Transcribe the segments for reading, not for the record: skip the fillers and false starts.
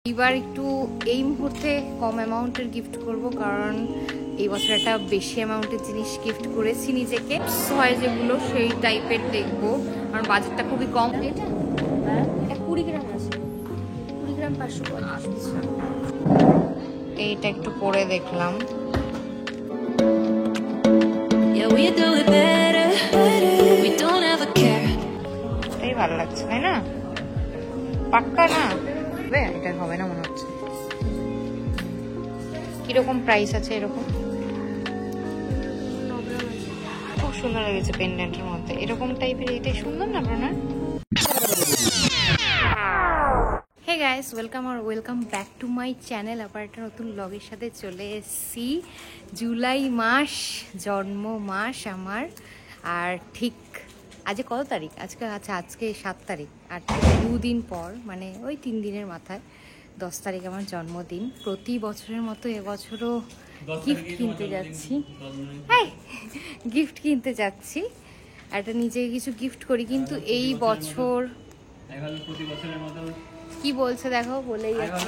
এবার একটু এই মুহূর্তে কম অ্যামাউন্টের গিফট করব, কারণ এই বছর একটা বেশি অ্যামাউন্টের জিনিস গিফট করেছি নিজেকে। হয় যেগুলো সেই টাইপের দেখবো, কারণ বাজেটটা খুবই কম। এটা 20 গ্রাম আছে, 20 গ্রাম 550। এইটা একটু পরে দেখলাম, এটাই ভালো লাগছে তাই না? পাক্কা না এটা হবে না মনে হচ্ছে। কিরকম প্রাইস আছে এরকম? খুব সুন্দর লেগেছে পেন্ডেন্টের মধ্যে, এরকম টাইপের এইটাই সুন্দর না আপনার? Hey guys, welcome back to my channel. আবার একটা নতুন ব্লগের সাথে চলে এসেছি। জুলাই মাস, জন্ম মাস আমার। আর ঠিক আজকে কত তারিখ? আজকে 7 তারিখ। আর 2 দিন পর, মানে ওই 3 দিনের মাথায় 10 তারিখ আমার জন্মদিন। প্রতি বছরের মতো এবছরও গিফট কিনতে যাচ্ছি। গিফট কিনতে যাচ্ছি, একটা নিজেকে কিছু গিফট করি। কিন্তু এই বছর কি বলছে দেখো, বলেই যাচ্ছে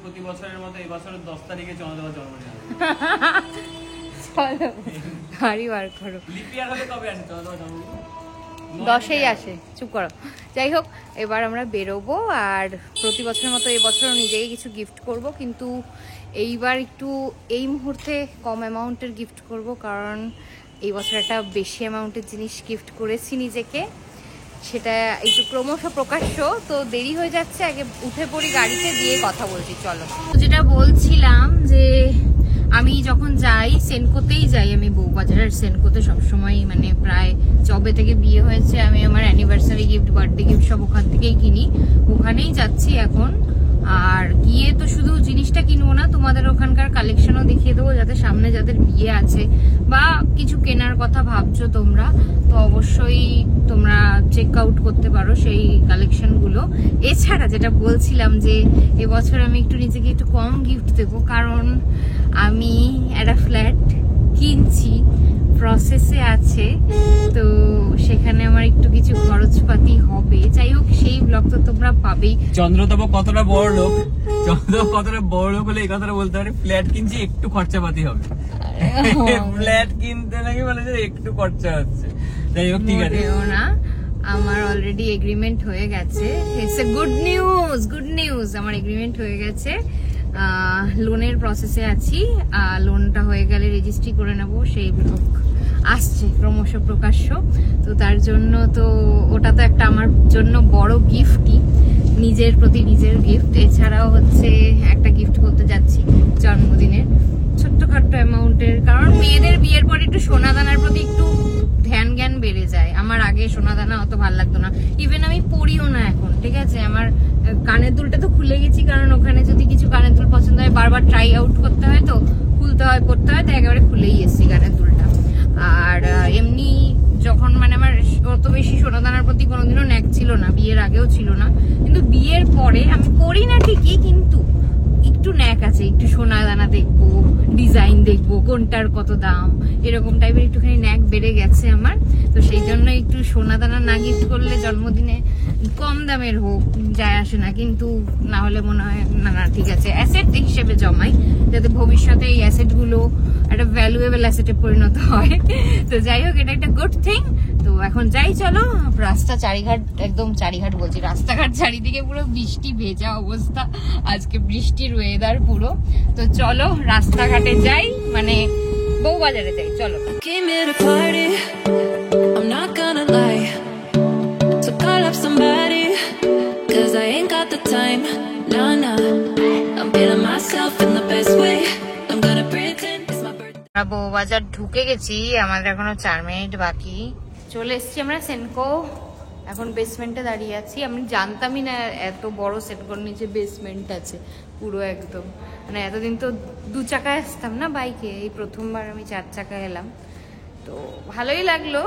প্রতি বছরের মতো এই বছরের 10 তারিখে চন্দ্রদার জন্মদিন। চলো গাড়ি বার করো। লিপ ইয়ার হলে কবে আসে চন্দ্রদার জন্মদিন? 10-এই আসে, চুপ করো। যাই হোক, এবার আমরা বেরোবো। আর প্রতি বছরের মতো এবছরও নিজেকে কিছু গিফট করব, কিন্তু এইবার একটু এই মুহূর্তে কম অ্যামাউন্টের গিফট করব, কারণ এই বছর একটা বেশি অ্যামাউন্টের জিনিস গিফট করেছি নিজেকে। সেটা একটু ক্রমশ প্রকাশ্য, তো দেরি হয়ে যাচ্ছে। আগে উঠে পড়ি গাড়িতে, দিয়ে কথা বলছি। চলো, যেটা বলছিলাম যে আমি যখন যাই সেনকোতেই যাই, আমি বউবাজারের সেনকোতে সবসময়, মানে প্রায় যবে থেকে বিয়ে হয়েছে আমি আমার অ্যানিভার্সারি গিফট, বার্থডে গিফট সব ওখান থেকেই কিনি। ওখানেই যাচ্ছি এখন। আর গিয়ে তো শুধু জিনিসটা কিনবো না, তোমাদের ওখানকার কালেকশনও দেখিয়ে দেবো, যাতে সামনে যাদের বিয়ে আছে বা কিছু কেনার কথা ভাবছো তোমরা, তো অবশ্যই তোমরা চেক আউট করতে পারো সেই কালেকশনগুলো। এছাড়া যেটা বলছিলাম যে এবছর আমি একটু নিজেকে একটু কম গিফট দেবো, কারণ আমি একটা ফ্ল্যাট কিনছি, প্রসেসে আছে, তো সেখানে আমার একটু কিছু খরচপাতি হবে। যাই হোক, সেই ব্লগ তো তোমরা পাবেই। চন্দ্রদেব কতটা বড় লোক, হলে এই কথাটা বলতে পারে, ফ্ল্যাট কিনছি একটু খরচাপাতি হবে। ফ্ল্যাট কিনতে নাকি বলে যে একটু খরচা হচ্ছে। যাই হোক, ঠিক আছে না, আমার অলরেডি এগ্রিমেন্ট হয়ে গেছে। ইটস এ গুড নিউজ, আমার এগ্রিমেন্ট হয়ে গেছে। লোনের প্রসেসে আছি, লোনটা হয়ে গেলে রেজিস্ট্রি করে নেব। সেই ব্লগ আসছে ক্রমশ প্রকাশ্য, তো তার জন্য তো ওটা তো একটা আমার জন্য বড় গিফটই, নিজের প্রতি নিজের গিফট। এছাড়াও হচ্ছে একটা গিফট করতে যাচ্ছি জন্মদিনের, ছোট্টখাট্ট অ্যামাউন্টের, কারণ মেয়েদের বিয়ের পর একটু সোনা দানার প্রতি একটু ধ্যান জ্ঞান বেড়ে যায়। আমার আগে সোনা দানা অত ভালো লাগতো না, ইভেন আমি পরিও না এখন, ঠিক আছে। আমার কানের দুলটা তো খুলে গেছি, কারণ ওখানে যদি কিছু কানের দুল পছন্দ হয় বারবার ট্রাই আউট করতে হয়, তো খুলতে হয় পড়তে হয়, তো একেবারে খুলেই এসছি কানের দুলটা। আর এমনি যখন, মানে আমার অত বেশি সোনা দানার প্রতি কোনোদিনও ন্যাক ছিল না, বিয়ের আগেও ছিল না, কিন্তু বিয়ের পরে আমি পরি না ঠিকই, কিন্তু একটু ন্যাক আছে। একটু সোনা দানা দেখবো, ডিজাইন দেখবো, কোনটার কত দাম, এরকম টাইপের একটুখানি ন্যাক বেড়ে গেছে আমার। তো সেই জন্য একটু সোনা দানা না গিফট করলে জন্মদিনে, কম দামের হোক যায় আসে না, কিন্তু না হলে মনে হয় না ঠিক আছে, অ্যাসেট হিসেবে জমাই, যাতে ভবিষ্যতে এই অ্যাসেট গুলো একটা ভ্যালুয়েবল অ্যাসেটে পরিণত হয়। তো যাই হোক, এটা একটা গুড থিং। তো এখন যাই, চলো। চারিঘাট বলছি, রাস্তাঘাট চারিদিকে পুরো বৃষ্টি ভেজা অবস্থা, আজকে বৃষ্টির ওয়েদার পুরো। তো চলো রাস্তাঘাটে যাই, মানে বউবাজারে যাই, চলো। বউবাজার ঢুকে গেছি, আমাদের এখনো 4 মিনিট বাকি। চলে এসছি আমরা সেনকো, এখন বেসমেন্টে দাঁড়িয়ে আছি। আমি জানতামই না এত বড় সেনকোর নিচে বেসমেন্ট আছে পুরো একদম। মানে এতদিন তো 2 চাকায় আসতাম না বাইকে, এই প্রথমবার আমি 4 চাকায় এলাম। তো ভালোই লাগলো।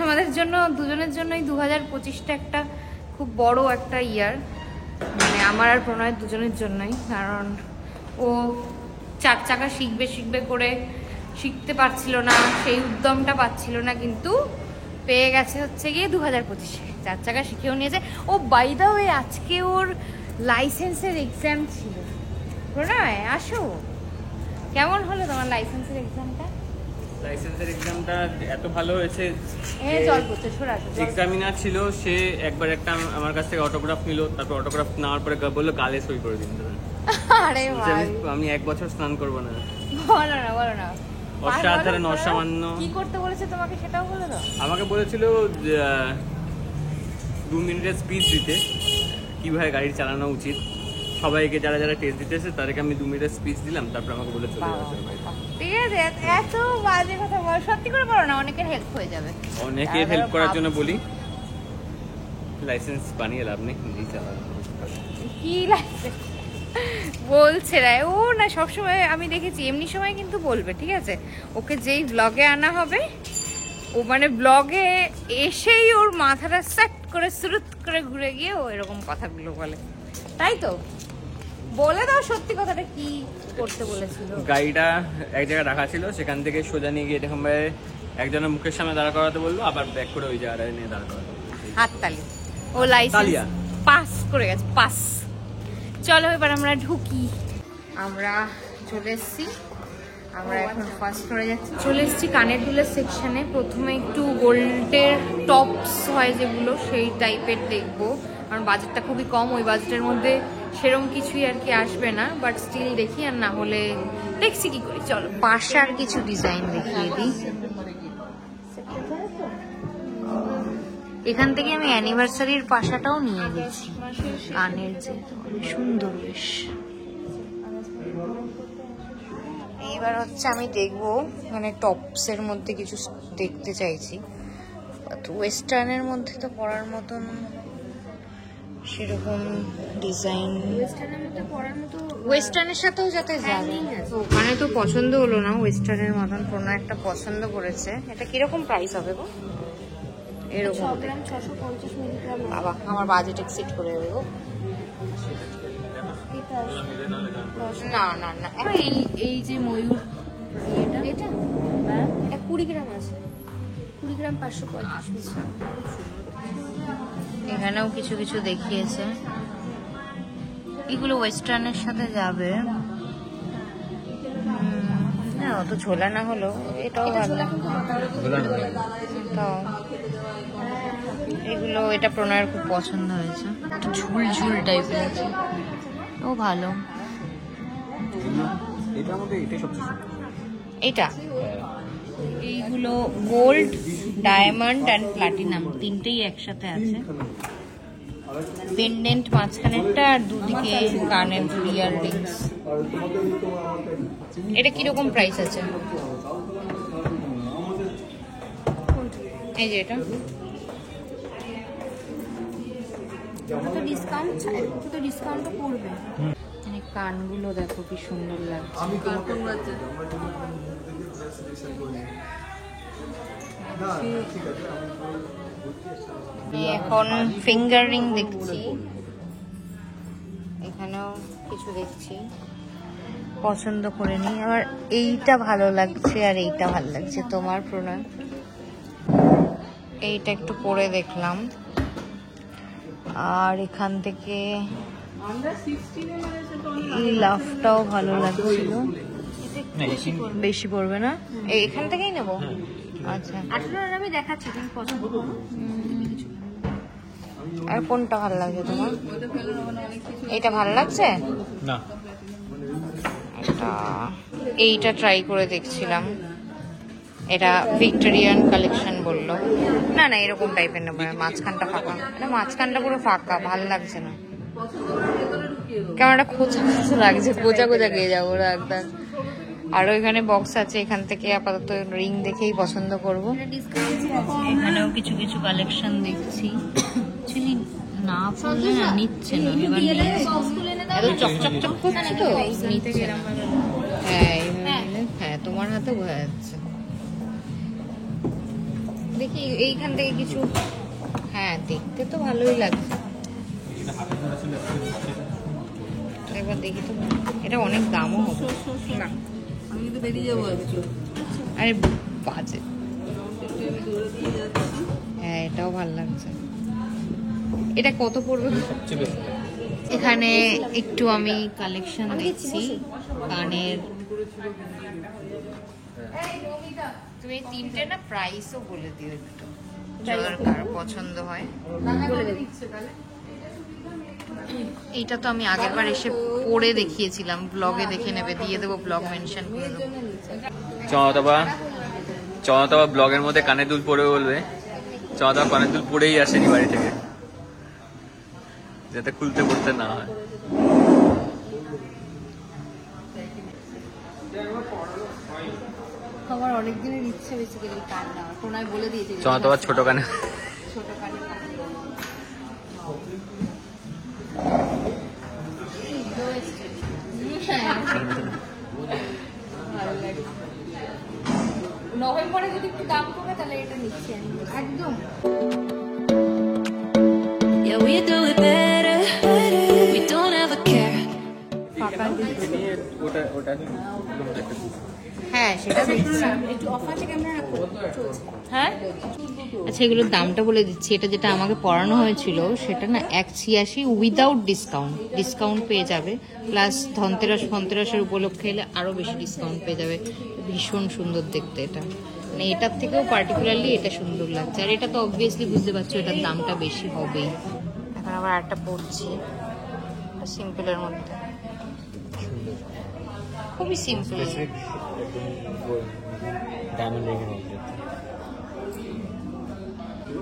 আমাদের জন্য, দুজনের জন্যই 2025টা একটা খুব বড় একটা ইয়ার, মানে আমার আর প্রণয়ের দুজনের জন্যই। কারণ ও 4 চাকা শিখবে করে শিখতে পারছিল না, সেই উদ্যমটা পাচ্ছিল না, কিন্তু পেয়ে গেছে হচ্ছে গিয়ে 2025-এ 4 চাকা শিখেও নিয়েছে। ও বাই দ্য ওয়ে, আজকে ওর লাইসেন্সের এক্সাম ছিল। প্রণয় আসো, কেমন হলো তোমার লাইসেন্সের এক্সামটা? লাইসেন্সের এক্সামটা এত ভালো হয়েছে, জল পড়ছে, সরে আসো। এক্সামিনার ছিল, সে একবার একটা আমার কাছ থেকে অটোগ্রাফ নিল, তারপর অটোগ্রাফ নেওয়ার পরে বললো গালে সই করে দিন। আরে ভাই, আমি 1 বছর স্নান করবো না। বলো না অসাধারণ, অসামান্য। কি করতে বলেছে তোমাকে সেটাও বলে দাও। আমাকে বলেছিল 2 মিনিটের স্পিচ দিতে, কিভাবে গাড়ি চালানো উচিত। সবাইকে যারা যারা টেস্ট দিতেছে তাদেরকে আমি 2 মিনিটের স্পিচ দিলাম, তারপর আমাকে বলে চলে যাওয়ার জন্য। ঠিক আছে, এত বাজে কথা বল, সত্যি করে বলো না, অনেকের হেল্প হয়ে যাবে। অনেকের হেল্প করার জন্য বলি, লাইসেন্স বানিয়ে লাভ নেই, নিজেই চালাবো। কি লাইসেন্স বলছে না ও, না সবসময় আমি দেখেছি এমনি সময় কিন্তু বলবে, ঠিক আছে? ওকে যেই ব্লগে আনা হবে, ও মানে ব্লগে এসেই ওর মাথাটা সেট করে সুরুত করে ঘুরে গিয়ে ও এরকম কথাগুলো বলে, তাই তো? বলে দাও সত্যি কথাটা, কি করতে বলেছিল? গাড়িটা এক জায়গায় রাখা ছিল, সেখান থেকে সোজা নিয়ে গিয়ে এরকম ভাবে একজনের মুখের সামনে দাঁড় করাতে বললো, আবার ব্যাক করে ওই জায়গাটায় নিয়ে দাঁড় করাতে বললো। হাততালি, ও লাইসেন্স পাস করে গেছে, পাস। চলো এবার আমরা ঢুকি। আমরা চলে এসেছি, আমরা এখন ফার্স্ট ফ্লোরে যাচ্ছি। চলে এসেছি কানের দুলের সেকশনে। প্রথমে একটু গোল্ডের টপস হয় যেগুলো, সেই টাইপের দেখবো, কারণ বাজেটটা খুবই কম। ওই বাজেটের মধ্যে সেরকম কিছুই আর কি আসবে না, বাট স্টিল দেখি, আর না হলে দেখছি কি করি। চলো পাশার কিছু ডিজাইন দেখিয়ে দিই। এখান থেকে আমি অ্যানিভার্সারির পাশাটাও নিয়ে গেছি, কানের যে সুন্দর বেশ। এইবার হচ্ছে আমি দেখবো, মানে টপসের মধ্যে কিছু দেখতে চাইছি। ওয়েস্টার্নের মধ্যে তো পরার মতন সেরকম ডিজাইন, ওয়েস্টার্নের সাথেও যাতে যাবে। ওখানে তো পছন্দ হলো না ওয়েস্টার্নের মতন, কোনো একটা পছন্দ করেছে। এটা কিরকম প্রাইস হবে গো? এরকম 650 মিলিগ্রাম। বাবা, আমার বাজেট এক্সিড করে যাবে গো। না না না, এই যে ময়ূর, এটা 20 গ্রাম আছে, 20 গ্রাম 550 মিলিগ্রাম। এখানেও কিছু কিছু দেখিয়েছে, এগুলো ওয়েস্টার্নের সাথে যাবে। না অত ঝোলা না হলো, এটাও ভালো। এগুলো, এটা প্রণয়ের খুব পছন্দ হয়েছে, একটু ঝুল ঝুল টাইপের আছে, ও ভালো। এটা এইগুলো গোল্ড, ডায়মন্ড অ্যান্ড প্লাটিনাম তিনটেই একসাথে আছে। পেন্ডেন্ট মাঝখানেরটা আর দুদিকে কানের ইয়ার রিংস। এটা কিরকম প্রাইস আছে? এই যে এটা তো ডিসকাউন্ট, তো ডিসকাউন্টও করবে। মানে কানগুলো দেখো কি সুন্দর লাগছে। এখন ফিঙ্গার রিং দেখছি, এখানেও কিছু দেখছি, পছন্দ করে নি। আমার এইটা ভালো লাগছে আর এইটা ভালো লাগছে। তোমার প্রণয়? এইটা একটু পরে দেখলাম, আর এখান থেকে এই লাভটাও ভালো লাগছিল। বেশি পড়বে না, এখান থেকেই নেবো। আচ্ছা, 18 আমি দেখাচ্ছি, তুমি পছন্দ করো। আর কোনটা ভালো লাগছে তোমার? এইটা ভালো লাগছে না, এইটা ট্রাই করে দেখছিলাম, এটা ভিক্টোরিয়ান কালেকশন বললো। না না, এরকম টাইপের নেবো, মাঝখানটা ফাঁকা। এটা মাঝখানটা পুরো ফাঁকা, ভালো লাগছে না, কেমন একটা খোঁচা খোঁচা লাগছে, খোঁচা খোঁচা গিয়ে যাবো একদম। আরো এখানে বক্স আছে, এখান থেকে আপাতত রিং দেখেই পছন্দ করবো। এখানেও কিছু কিছু কালেকশন দেখছি, না পড়লে না নিচ্ছে না, এবার এত চকচক চক করছে তো নিচ্ছে না। হ্যাঁ হ্যাঁ, তোমার হাতে বোঝা যাচ্ছে। দেখি এইখান থেকে কিছু, হ্যাঁ দেখতে তো ভালোই লাগছে। একবার দেখি তো, এটা অনেক দামও হবে না। আমি কিন্তু বেরিয়ে যাবো একটু। আরে বাজে, হ্যাঁ এটাও ভালো লাগছে। এটা কত পড়বে? এখানে একটু আমি কালেকশন দেখছি কানের। তুমি তিনটে না প্রাইসও বলে দিও একটু, যাদের কার পছন্দ হয়। এইটা তো আমি আগেরবার এসে পরে দেখিয়েছিলাম, ব্লগে দেখে নেবে, দিয়ে দেবো, ব্লগ মেনশন করে দেবো। চমাতবা ব্লগের মধ্যে কানের দুল পরে বলবে চমাতবা কানের দুল পরেই আসেনি বাড়ি থেকে, যাতে খুলতে পড়তে না হয়। আমার অনেক দিনের ইচ্ছে বেসিক্যালি কান নেওয়ার, কোনায় বলে দিয়েছি চমাতবা ছোট কানে, ছোট কানে নভেম্বরে যদি একটু দাম কমে তাহলে এটা নিচ্ছি আমি একদম। Yeah, we do it better. We don't ever care. হ্যাঁ সেটা দেখছি। একটু অফার থেকে আমরা চলছে। হ্যাঁ আচ্ছা, এগুলোর দামটা বলে দিচ্ছি। এটা যেটা আমাকে পড়ানো হয়েছিল সেটা না 186 উইদাউট ডিসকাউন্ট, ডিসকাউন্ট পেয়ে যাবে, প্লাস ধনতেরাসের উপলক্ষে এলে আরো বেশি ডিসকাউন্ট পেয়ে যাবে। ভীষণ সুন্দর দেখতে এটা, মানে এটার থেকেও পার্টিকুলারলি এটা সুন্দর লাগছে। আর এটা তো অবভিয়াসলি বুঝতে পারছো এটার দামটা বেশি হবেই। এখন আবার একটা পড়ছি সিম্পলের মধ্যে, খুবই সিম্পল।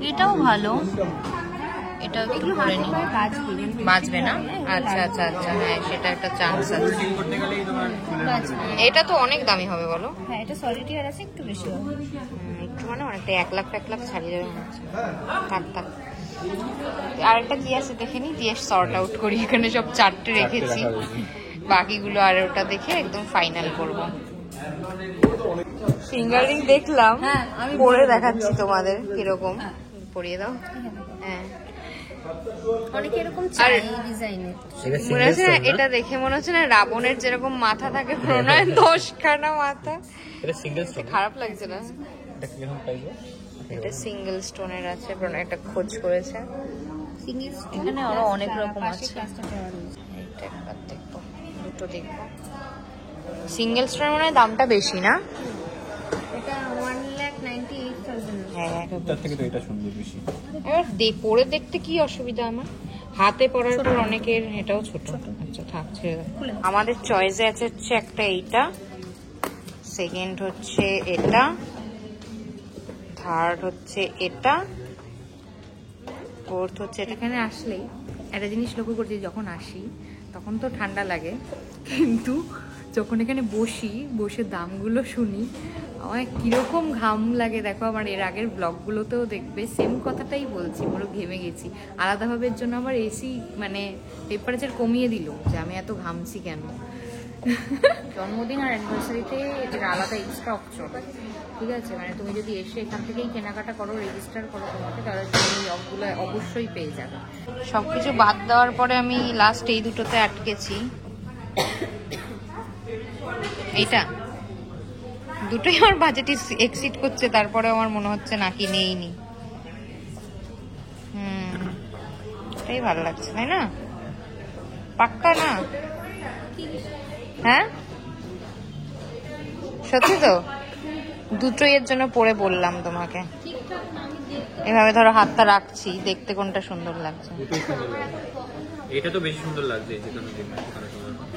এটাও ভালো, এটা একটু করে নি, বাজবে না? আচ্ছা আচ্ছা আচ্ছা, হ্যাঁ সেটা একটা চান্স আছে। এটা তো অনেক দামি হবে বলো? হ্যাঁ এটা সলিটিয়ার আছে, একটু বেশি হবে। একটু মানে অনেকটা 1 লাখ ছাড়িয়ে যাবে মনে হচ্ছে। থাক থাক, আরেকটা কি আছে দেখে নি, দিয়ে সর্ট আউট করি। এখানে সব 4টে রেখেছি, বাকিগুলো আর ওটা দেখে একদম ফাইনাল করব। ফিঙ্গারিং দেখলাম, পরে দেখাচ্ছি তোমাদের কিরকম। পরিয়ে দাও। হ্যাঁ অনেকে এরকম চাই ডিজাইনের। মনে হচ্ছে না এটা দেখে মনে হচ্ছে না রাবণের যেরকম মাথা থাকে প্রণয় 10খানা মাথা। খারাপ লাগছে না? এটা সিঙ্গেল স্টোনের আছে, প্রণয় একটা খোঁজ করেছে। এখানে আরো অনেক রকম আছে, এইটা একবার দেখবো, দুটো দেখবো। সিঙ্গেল স্টোনের মনে হয় দামটা বেশি না? এটা 1,98,000। হ্যাঁ তার থেকে তো এটা সুন্দর বেশি। এবার পরে দেখতে কি অসুবিধা আমার? হাতে পরার পর অনেকের এটাও ছোট। আচ্ছা থাক, ছেড়ে দাও। আমাদের চয়েসে আছে হচ্ছে একটা এইটা, সেকেন্ড হচ্ছে এটা, থার্ড হচ্ছে এটা, ফোর্থ হচ্ছে এটা। এখানে আসলেই একটা জিনিস লক্ষ্য করছি, যখন আসি তখন তো ঠান্ডা লাগে, কিন্তু যখন এখানে বসে দামগুলো শুনি আমার কিরকম ঘাম লাগে দেখো। আমার এর আগের ব্লগগুলোতেও দেখবে সেম কথাটাই বলছি, পুরো ঘেমে গেছি। আলাদাভাবে এর জন্য আমার এসি মানে টেম্পারেচার কমিয়ে দিল, যে আমি এত ঘামছি কেন। জন্মদিন আর অ্যানিভার্সারিতে এটার আলাদা এক্সট্রা অপশন, ঠিক আছে? মানে তুমি যদি এসে এখান থেকেই কেনাকাটা করো, রেজিস্টার করো তোমাকে, তাহলে তুমি এই অফগুলো অবশ্যই পেয়ে যাবে। সবকিছু বাদ দেওয়ার পরে আমি লাস্ট এই দুটোতে আটকেছি। এইটা দুটোই আমার বাজেট এক্সিড করছে, তারপরে আমার মনে হচ্ছে নাকি নেইনি। এটাই ভালো লাগছে, তাই না? পাক্কা না? হ্যাঁ সত্যি তো, দুটোই এর জন্য পরে বললাম তোমাকে। এভাবে ধরো হাতটা রাখছি, দেখতে কোনটা সুন্দর লাগছে? এটা তো বেশি সুন্দর লাগছে,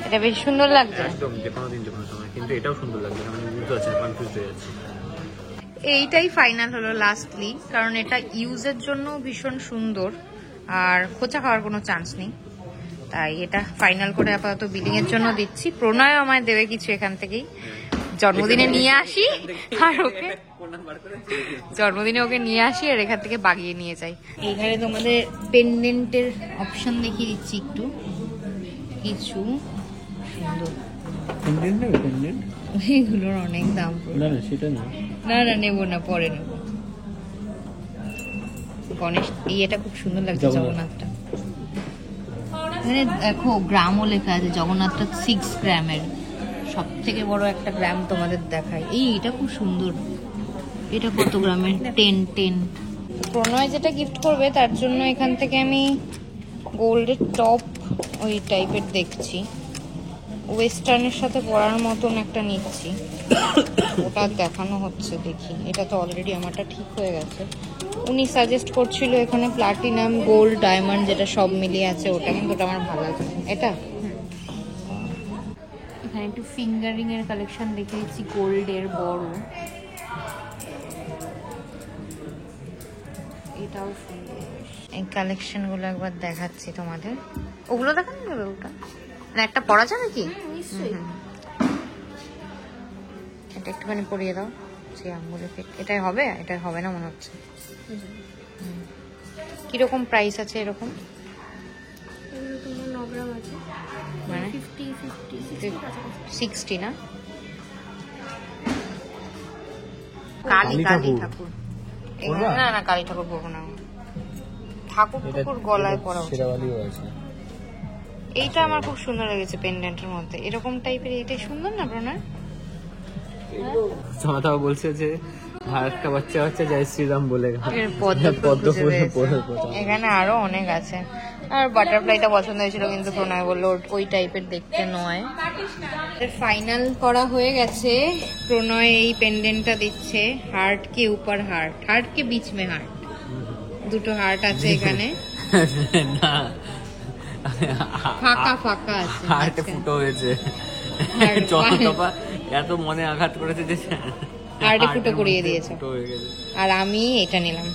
এটা বেশি সুন্দর লাগছে একদম, যে কোনো দিন যে কোনো সময়। কিন্তু এটাও সুন্দর লাগছে, মানে বুঝতে পারছি না, কনফিউজ হয়ে যাচ্ছে। এইটাই ফাইনাল হলো লাস্টলি, কারণ এটা ইউজের জন্য ভীষণ সুন্দর আর খোঁচা খাওয়ার কোনো চান্স নেই, তাই এটা ফাইনাল করে আপাতত বিলিং এর জন্য দিচ্ছি। প্রণয় আমায় দেবে কিছু এখান থেকেই, জন্মদিনে নিয়ে আসি আর ওকে জন্মদিনে ওকে নিয়ে আসি আর এখান থেকে বাগিয়ে নিয়ে যাই। এইখানে তোমাদের পেন্ডেন্টের অপশন দেখিয়ে দিচ্ছি একটু, কিছু সুন্দর। এগুলোর অনেক দাম, না নেবো না, পরে নেবো। গণেশ এটা খুব সুন্দর লাগছে, জগন্নাথটা। মানে দেখো গ্রামও লেখা আছে, জগন্নাথটা 6 গ্রামের, সব থেকে বড় একটা গ্রাম তোমাদের দেখায়। এটা খুব সুন্দর। এটা কত গ্রামের? 10। প্রণয় যেটা গিফট করবে তার জন্য এখান থেকে আমি গোল্ডের টপ ওই টাইপের দেখছি, ওয়েস্টার্নের সাথে পরার মতন একটা নিচ্ছি, ওটা দেখানো হচ্ছে, দেখি। এটা তো অলরেডি আমারটা ঠিক হয়ে গেছে। উনি সাজেস্ট করছিল এখানে প্লাটিনাম, গোল্ড, ডায়মন্ড, যেটা সব মিলিয়ে আছে ওটা, কিন্তু ওটা আমার ভালো লাগে। এটা এখানে একটু ফিঙ্গারিং এর কালেকশন দেখেছি, গোল্ডের বড়, এটাও সুন্দর। এই কালেকশন গুলো একবার দেখাচ্ছি তোমাদের, ওগুলো দেখানো যাবে? ওটা মানে একটা পরা যাবে কি? এটা একটুখানি পরিয়ে দাও, সেই আঙ্গুলে ফিট। এটাই হবে? এটাই হবে না মনে হচ্ছে। কিরকম প্রাইস আছে এরকম? এগুলো তোমার 9 গ্রাম আছে, মানে 60 না? কালী ঠাকুর। না না, কালী ঠাকুর পরবো না, ঠাকুর গলায় পরা উচিত। এইটা আমার খুব সুন্দর লেগেছে পেন্ডেন্টের মধ্যে, এরকম টাইপের। এইটাই সুন্দর না প্রণয়? সমাতা বলছে যে ভারত কা বাচ্চা বাচ্চা জয় শ্রীরাম বলে এখানে আরো অনেক আছে। আর বাটারফ্লাইটা পছন্দ হয়েছিল, কিন্তু প্রণয় বললো ওই টাইপের দেখতে নয়। ফাইনাল করা হয়ে গেছে। প্রণয় এই পেন্ডেন্টটা দিচ্ছে, হার্ট কে উপর হার্ট, হার্ট কে বিচ মে হার্ট, দুটো হার্ট আছে এখানে, ফাঁকা ফাঁকা আছে, হার্টে ফুটো হয়েছে। এত মনে আঘাত করেছে যে হার্টে ফুটো করিয়ে দিয়েছে। আর আমি এটা নিলাম।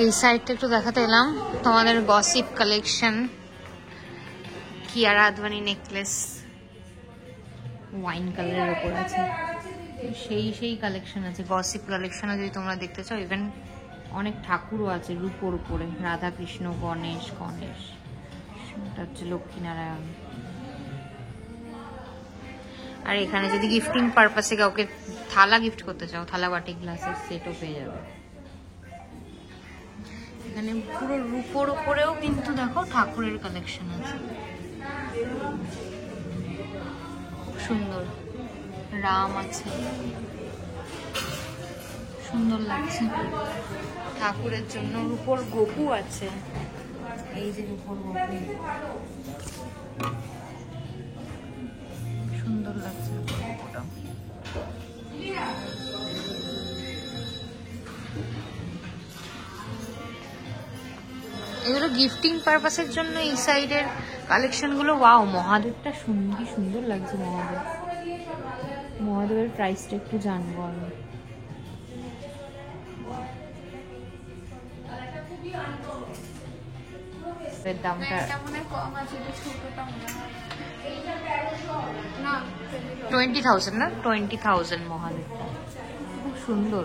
এই সাইডটা একটু দেখাতে এলাম তোমাদের, gossip collection, Kiara Advani necklace wine কালারের উপর আছে, সেই কালেকশন আছে। গসিপ কালেকশনও যদি তোমরা দেখতে চাও, ইভেন অনেক ঠাকুরও আছে রূপোর উপরে, রাধা কৃষ্ণ, গণেশ, এটা হচ্ছে লক্ষ্মীনারায়ণ। আর এখানে যদি গিফটিং পারপাসে কাউকে থালা গিফট করতে চাও, থালা বাটি গ্লাসের সেটও পেয়ে যাবে। এখানে পুরো রূপোর উপরেও কিন্তু দেখো ঠাকুরের কালেকশন আছে, খুব সুন্দর। রাম আছে, সুন্দর লাগছে। ঠাকুরের জন্য রূপোর গোপু আছে, এই যে রূপোর গোপু, সুন্দর লাগছে। এগুলো গিফটিং পারপাসের জন্য এই সাইডের কালেকশন গুলো। ওয়াও, মহাদেবটা সুন্দর লাগছে। মহাদেবের প্রাইসটা একটু জানবো আমি। দামটা 20,000 না? 20,000 মহাদেবটা, খুব সুন্দর।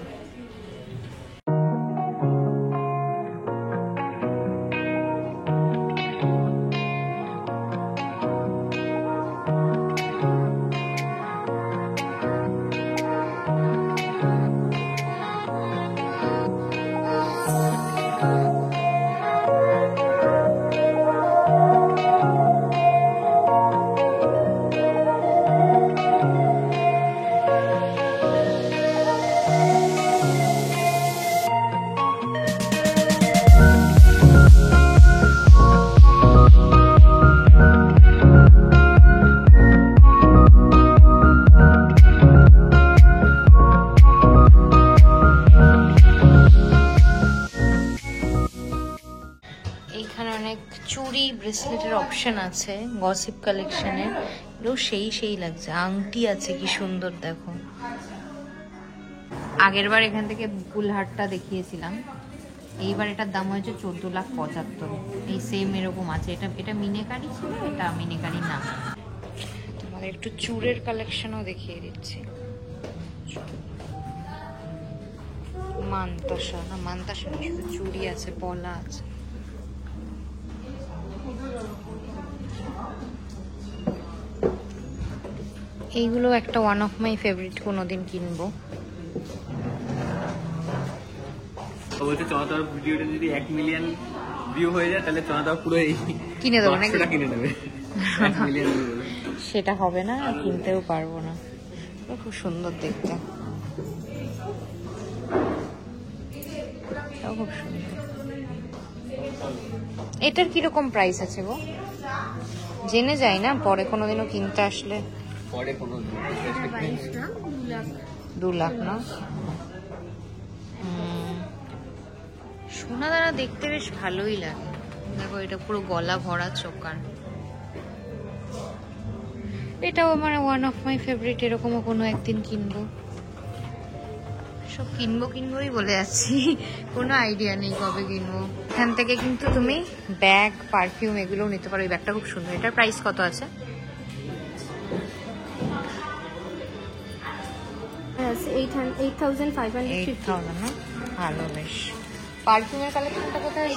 চুড়ি ব্রেসলেটের অপশন আছে গসিপ কালেকশনের, এগুলো সেই লাগছে। আংটি আছে কি সুন্দর দেখো। আগেরবার এখান থেকে বুলহাটটা দেখিয়েছিলাম, এইবার এটার দাম হয়েছে 14,75,000। এই সেম এরকম আছে। এটা মিনেকারি ছিল, এটা মিনেকারি না। তোমাদের একটু চুড়ের কালেকশনও দেখিয়ে দিচ্ছি। মানতাসা না, মানতাসা না, শুধু চুড়ি আছে, পলা আছে। এইগুলো একটা ওয়ান অফ মাই ফেভারিট, কোনোদিন কিনবো। বলছে চনাদার ভিডিওটা যদি 1 মিলিয়ন ভিউ হয়ে যায়, তাহলে চনাদা পুরো এই কিনে দেবো নাকি? কিনে নেবে। 1 মিলিয়ন সেটা হবে না, কিনতেও পারবো না। খুব সুন্দর দেখতে, খুব সুন্দর। এটার কিরকম প্রাইস আছে গো? জেনে যাই না, পরে কোনোদিনও কিনতে আসলে। পরে কোনো 22 গ্রাম 2 লাখ। 2 লাখ না? সোনা দানা দেখতে বেশ ভালোই লাগে। দেখো এটা পুরো গলা ভরা চোকার। এটাও আমার ওয়ান অফ মাই ফেভারিট। এরকমও কোনো একদিন কিনবো। সব কিনবোই বলে যাচ্ছি, কোনো আইডিয়া নেই কবে কিনবো। এখান থেকে কিন্তু তুমি ব্যাগ, পারফিউম এগুলোও নিতে পারো। এই ব্যাগটা খুব সুন্দর। এটার প্রাইস কত আছে? 8550। 8000 না? ভালো বেশ। পারফিউমের কালেকশনটা কোথায়?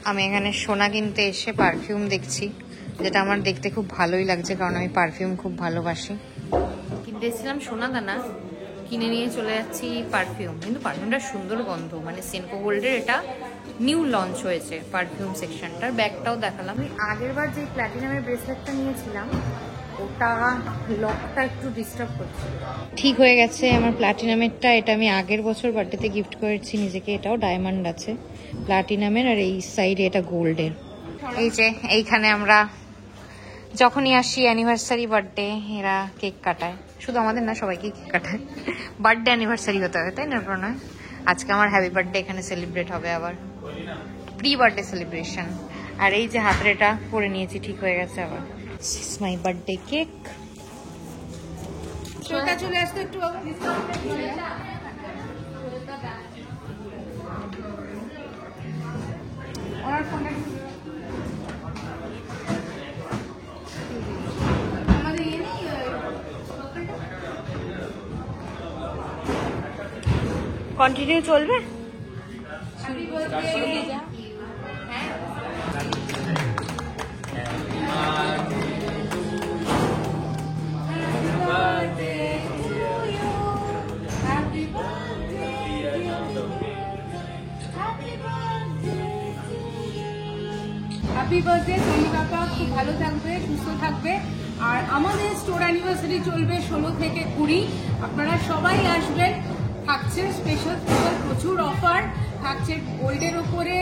আমি এখানে সোনা কিনতে এসে পারফিউম দেখছি, যেটা আমার দেখতে খুব ভালোই লাগছে, কারণ আমি পারফিউম খুব ভালোবাসি। কিনতে এসেছিলাম সোনা দানা, কিনে নিয়ে চলে যাচ্ছি পারফিউম। কিন্তু পারফিউমটা সুন্দর গন্ধ, মানে সেনকো গোল্ডের এটা নিউ লঞ্চ হয়েছে পারফিউম সেকশনটার। ব্যাগটাও দেখালাম। আমি আগের বার যে প্ল্যাটিনামের ব্রেসলেটটা নিয়েছিলাম ওটা লকটা একটু ডিস্টার্ব করছে। ঠিক হয়ে গেছে আমার প্ল্যাটিনামেরটা। এটা আমি আগের বছর বার্থডেতে গিফট করেছি নিজেকে। এটাও ডায়মন্ড আছে প্ল্যাটিনামের, আর এই সাইডে এটা গোল্ডের। এই যে এইখানে আমরা যখনই আসি অ্যানিভার্সারি, বার্থডে, এরা কেক কাটায়। শুধু আমাদের না, সবাইকে কেক কাটায়। বার্থডে অ্যানিভার্সারি হতে হবে, তাই না প্রণয়? আজকে আমার হ্যাপি বার্থডে এখানে সেলিব্রেট হবে, আবার প্রি বার্থডে সেলিব্রেশন। আর এই যে হাতের এটা পরে নিয়েছি, ঠিক হয়ে গেছে আবার। My birthday cake. চলে আসতে একটু বাবা। ওনার ফোনটা আমাদের ইয়ে নেই কন্টিনিউ চলবে। হ্যাপি বার্থডে সোনি কাকা, খুব ভালো থাকবে, সুস্থ থাকবে। আর আমাদের স্টোর অ্যানিভার্সারি চলবে 16 থেকে 20। আপনারা সবাই আসবেন। থাকছে স্পেশাল প্রচুর অফার থাকছে। গোল্ডের ওপরে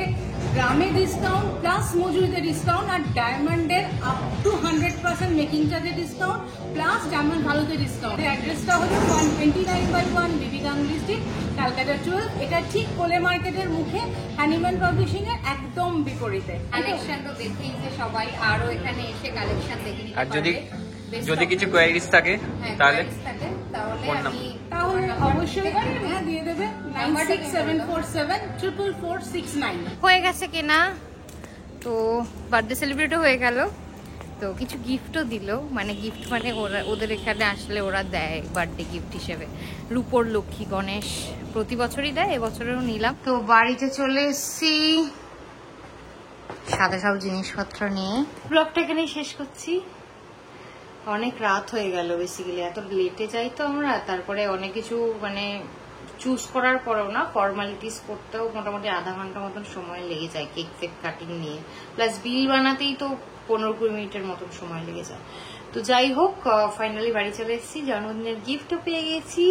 গ্রামে ডিসকাউন্ট প্লাস মজুরিতে ডিসকাউন্ট, আর ডায়মন্ডের আপ টু 100% মেকিং চার্জে ডিসকাউন্ট প্লাস ডায়মন্ড ভালোতে ডিসকাউন্ট। অ্যাড্রেসটা হলো 129/1 বিবি গাঙ্গুলি স্ট্রিট, ক্যালকাটা 12। এটা ঠিক কোলে মার্কেটের মুখে, হ্যানিম্যান পাবলিশিং এর একদম বিপরীতে। কালেকশন তো দেখেই যে সবাই আরো এখানে এসে কালেকশন দেখে নিতে আর পারবে। যদি কিছু কোয়ারিজ থাকে তাহলে তাহলে অবশ্যই হ্যাঁ দিয়ে দেবে 9674744469। হয়ে গেছে কেনা, তো বার্থডে সেলিব্রেটও হয়ে গেল। তো কিছু গিফটও দিল, মানে গিফট মানে ওদের এখানে আসলে ওরা দেয় বার্থডে গিফট হিসেবে। রূপোর লক্ষ্মী গণেশ প্রতি বছরই দেয়, এবছরেও নিলাম। তো বাড়িতে চলে এসেছি সাদা সব জিনিসপত্র নিয়ে। ব্লগটা এখানেই শেষ করছি। অনেক রাত হয়ে গেল বেসিক্যালি, এত লেটে যাই তো আমরা। তারপরে অনেক কিছু মানে চুজ করার পরেও না, ফর্মালিটিস করতেও মোটামুটি আধা ঘন্টা মতন সময় লেগে যায় কেক ফেক কাটিং নিয়ে, প্লাস বিল বানাতেই তো 15-20 মিনিটের মতন সময় লেগে যায়। তো যাই হোক, ফাইনালি বাড়ি চলে এসেছি। জন্মদিনের গিফটও পেয়ে গেছি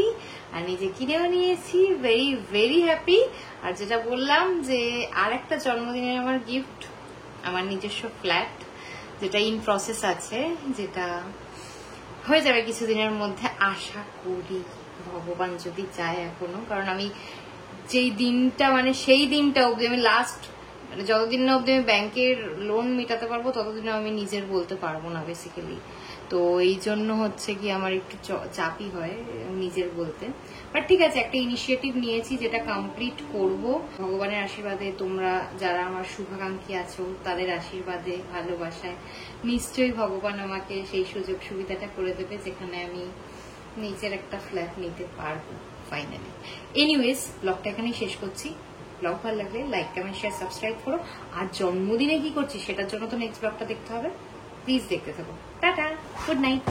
আর নিজে কিনেও নিয়েছি। Very very happy. আর যেটা বললাম যে আর একটা জন্মদিনের আমার গিফট, আমার নিজস্ব ফ্ল্যাট, যেটা ইন প্রসেস আছে, যেটা হয়ে যাবে কিছুদিনের মধ্যে আশা করি, ভগবান যদি চায় এখনো। কারণ আমি যেই দিনটা মানে সেই দিনটা অব্দি আমি লাস্ট মানে যতদিন না অব্দি আমি ব্যাংকের লোন মেটাতে পারবো ততদিন আমি নিজের বলতে পারবো না বেসিক্যালি। তো এই জন্য হচ্ছে কি আমার একটু চাপই হয় নিজের বলতে। বাট ঠিক আছে, একটা ইনিশিয়েটিভ নিয়েছি যেটা কমপ্লিট করব ভগবানের আশীর্বাদে। তোমরা যারা আমার শুভাকাঙ্ক্ষী আছো তাদের আশীর্বাদে, ভালোবাসায় নিশ্চয়ই ভগবান আমাকে সেই সুযোগ সুবিধাটা করে দেবে যেখানে আমি নিজের একটা ফ্ল্যাট নিতে পারবো ফাইনালি। এনিওয়েজ, ব্লগটা এখানেই শেষ করছি। ব্লগ ভালো লাগলে লাইক, কমেন্ট, শেয়ার, সাবস্ক্রাইব করো। আর জন্মদিনে কি করছি সেটার জন্য তো নেক্সট ব্লগটা দেখতে হবে। প্লিজ দেখতে থাকো। Tata, good night.